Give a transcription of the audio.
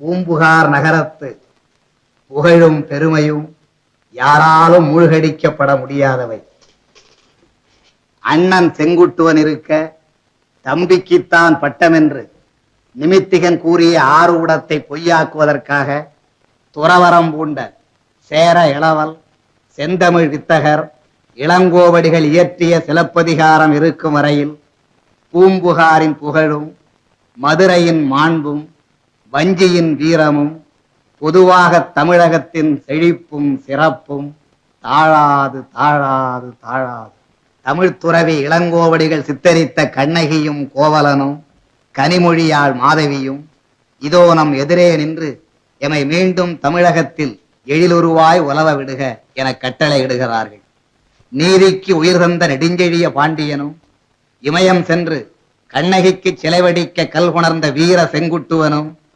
பூம்புகார் நகரத்து புகழும் பெருமையும் யாராலும் மூழ்கடிக்கப்பட முடியாதவை. அண்ணன் செங்குட்டுவன் இருக்க தம்பிக்குத்தான் பட்டம் என்று நிமித்திகன் கூறிய ஆரூடத்தை பொய்யாக்குவதற்காக துறவரம் பூண்ட சேர இளவல், செந்தமிழ் வித்தகர், இளங்கோவடிகள் இயற்றிய சிலப்பதிகாரம் இருக்கும் வரையில் பூம்புகாரின் புகழும் மதுரையின் மாண்பும் வஞ்சியின் வீரமும் பொதுவாக தமிழகத்தின் செழிப்பும் சிறப்பும் தாழாது தாழாது தாழாது. தமிழ் துறவி இளங்கோவடிகள் சித்தரித்த கண்ணகியும் கோவலனும் கனிமொழியாள் மாதவியும் இதோ நம் எதிரே நின்று எமை மீண்டும் தமிழகத்தில் எழிலுருவாய் உலவ விடுக என கட்டளை இடுகிறார்கள். நீதிக்கு உயிர் தந்த நெடுஞ்செழிய பாண்டியனும் இமயம் சென்று கண்ணகிக்கு சிலைவடிக்க கல் உணர்ந்த வீர செங்குட்டுவனும்